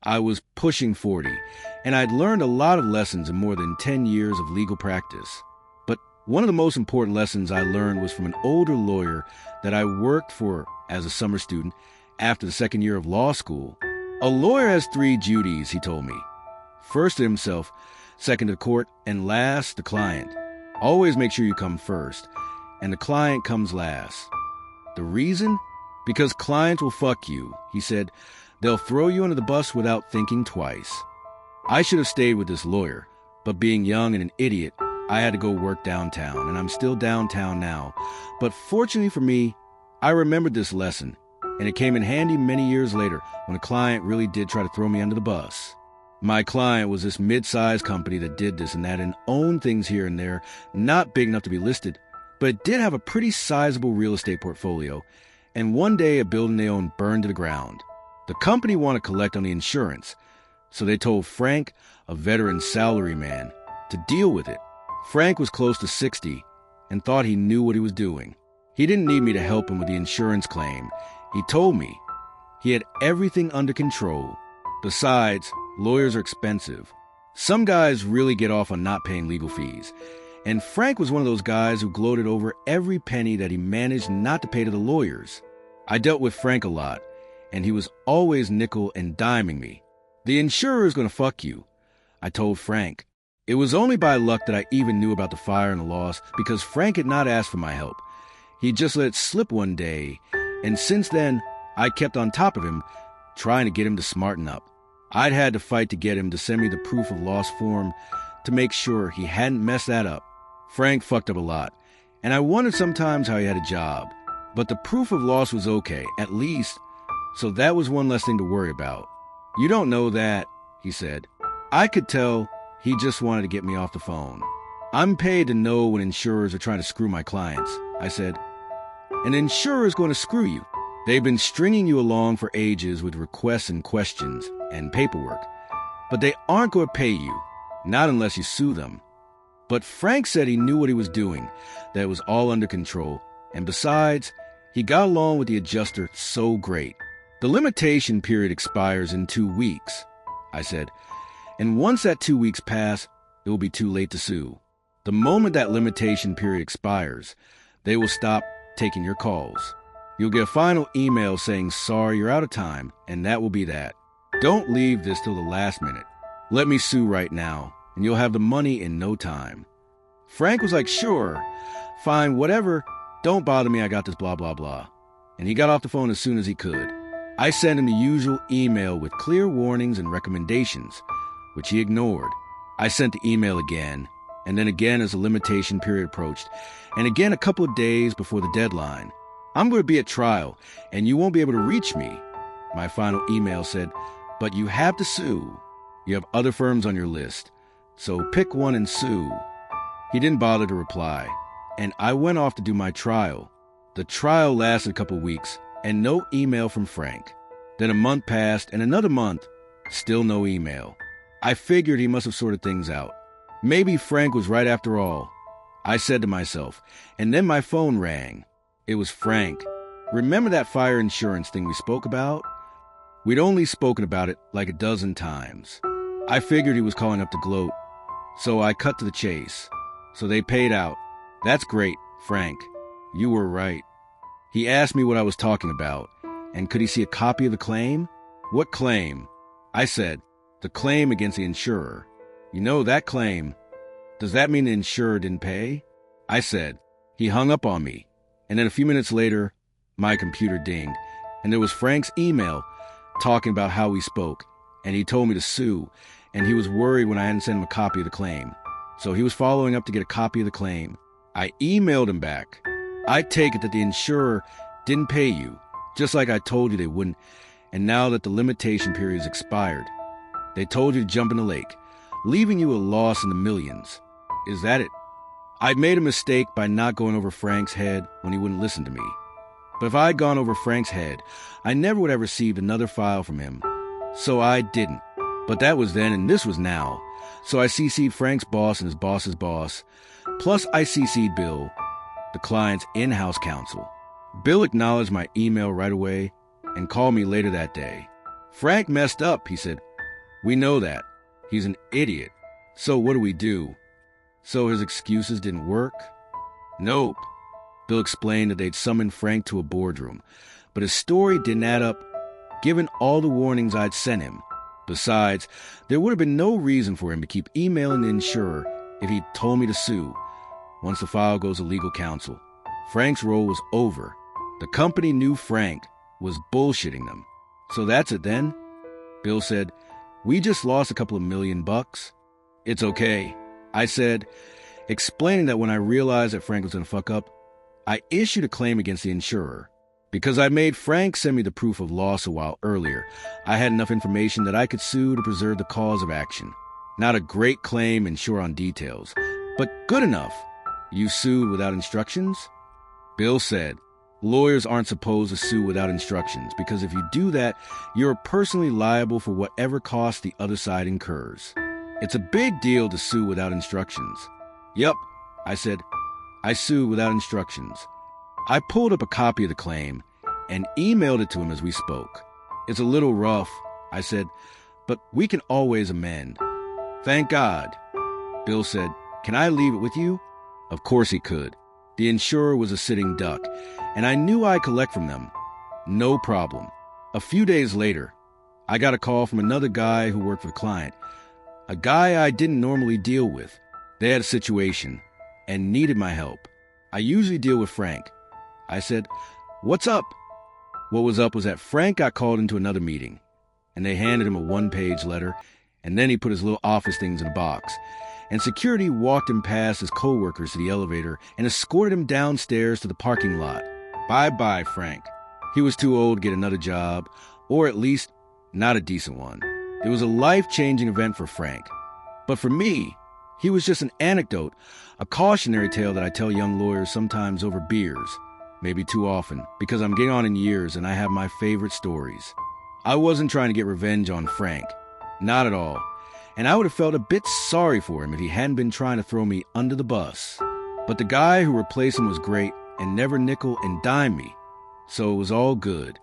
I was pushing 40, and I'd learned a lot of lessons in more than 10 years of legal practice. But one of the most important lessons I learned was from an older lawyer that I worked for as a summer student after the second year of law school. A lawyer has 3 duties, he told me. First to himself, second to the court, and last the client. Always make sure you come first, and the client comes last. The reason? Because clients will fuck you, he said. They'll throw you under the bus without thinking twice. I should have stayed with this lawyer, but being young and an idiot, I had to go work downtown, and I'm still downtown now. But fortunately for me, I remembered this lesson, and it came in handy many years later when a client really did try to throw me under the bus. My client was this mid-sized company that did this and that and owned things here and there, not big enough to be listed, but it did have a pretty sizable real estate portfolio, and one day a building they owned burned to the ground. The company wanted to collect on the insurance, so they told Frank, a veteran salaryman, to deal with it. Frank was close to 60 and thought he knew what he was doing. He didn't need me to help him with the insurance claim. He told me he had everything under control. Besides, lawyers are expensive. Some guys really get off on not paying legal fees. And Frank was one of those guys who gloated over every penny that he managed not to pay to the lawyers. I dealt with Frank a lot, and he was always nickel and diming me. The insurer is going to fuck you, I told Frank. It was only by luck that I even knew about the fire and the loss, because Frank had not asked for my help. He just let it slip one day, and since then, I kept on top of him, trying to get him to smarten up. I'd had to fight to get him to send me the proof of loss form to make sure he hadn't messed that up. Frank fucked up a lot, and I wondered sometimes how he had a job. But the proof of loss was okay, at least, so that was one less thing to worry about. You don't know that, he said. I could tell he just wanted to get me off the phone. I'm paid to know when insurers are trying to screw my clients, I said. An insurer is going to screw you. They've been stringing you along for ages with requests and questions and paperwork, but they aren't going to pay you, not unless you sue them. But Frank said he knew what he was doing, that it was all under control, and besides, he got along with the adjuster so great. The limitation period expires in 2 weeks, I said, and once that 2 weeks pass, it will be too late to sue. The moment that limitation period expires, they will stop taking your calls. You'll get a final email saying, sorry, you're out of time, and that will be that. Don't leave this till the last minute. Let me sue right now, and you'll have the money in no time. Frank was like, sure, fine, whatever. Don't bother me, I got this blah, blah, blah. And he got off the phone as soon as he could. I sent him the usual email with clear warnings and recommendations, which he ignored. I sent the email again, and then again as the limitation period approached, and again a couple of days before the deadline. I'm going to be at trial, and you won't be able to reach me. My final email said, but you have to sue. You have other firms on your list, so pick one and sue. He didn't bother to reply, and I went off to do my trial. The trial lasted a couple of weeks, and no email from Frank. Then a month passed, and another month, still no email. I figured he must have sorted things out. Maybe Frank was right after all, I said to myself, and then my phone rang. It was Frank. Remember that fire insurance thing we spoke about? We'd only spoken about it like a dozen times. I figured he was calling up to gloat, so I cut to the chase. So they paid out. That's great, Frank. You were right. He asked me what I was talking about, and could he see a copy of the claim? What claim? I said, the claim against the insurer. You know that claim. Does that mean the insurer didn't pay? I said. He hung up on me, and then a few minutes later, my computer dinged, and there was Frank's email talking about how we spoke, and he told me to sue, and he was worried when I hadn't sent him a copy of the claim. So he was following up to get a copy of the claim. I emailed him back. I take it that the insurer didn't pay you, just like I told you they wouldn't, and now that the limitation period is expired, they told you to jump in the lake, leaving you a loss in the millions. Is that it? I'd made a mistake by not going over Frank's head when he wouldn't listen to me. But if I'd gone over Frank's head, I never would have received another file from him. So I didn't. But that was then and this was now. So I CC'd Frank's boss and his boss's boss. Plus I CC'd Bill, the client's in-house counsel. Bill acknowledged my email right away and called me later that day. Frank messed up, he said. We know that. He's an idiot. So what do we do? So his excuses didn't work? Nope. Bill explained that they'd summoned Frank to a boardroom, but his story didn't add up given all the warnings I'd sent him. Besides, there would have been no reason for him to keep emailing the insurer if he'd told me to sue. Once the file goes to legal counsel, Frank's role was over. The company knew Frank was bullshitting them. So that's it then? Bill said, we just lost a couple of $1,000,000. It's okay, I said, explaining that when I realized that Frank was going to fuck up, I issued a claim against the insurer. Because I made Frank send me the proof of loss a while earlier, I had enough information that I could sue to preserve the cause of action. Not a great claim and sure on details, but good enough. You sued without instructions? Bill said, lawyers aren't supposed to sue without instructions because if you do that, you're personally liable for whatever cost the other side incurs. It's a big deal to sue without instructions. Yep, I said, I sued without instructions. I pulled up a copy of the claim and emailed it to him as we spoke. It's a little rough, I said, but we can always amend. Thank God. Bill said, can I leave it with you? Of course he could. The insurer was a sitting duck, and I knew I'd collect from them. No problem. A few days later, I got a call from another guy who worked for the client, a guy I didn't normally deal with. They had a situation and needed my help. I usually deal with Frank. I said, what's up? What was up was that Frank got called into another meeting, and they handed him a one-page letter, and then he put his little office things in a box. And security walked him past his co-workers to the elevator and escorted him downstairs to the parking lot. Bye-bye, Frank. He was too old to get another job, or at least not a decent one. It was a life-changing event for Frank. But for me, he was just an anecdote, a cautionary tale that I tell young lawyers sometimes over beers. Maybe too often, because I'm getting on in years and I have my favorite stories. I wasn't trying to get revenge on Frank. Not at all. And I would have felt a bit sorry for him if he hadn't been trying to throw me under the bus. But the guy who replaced him was great and never nickel and dime me. So it was all good.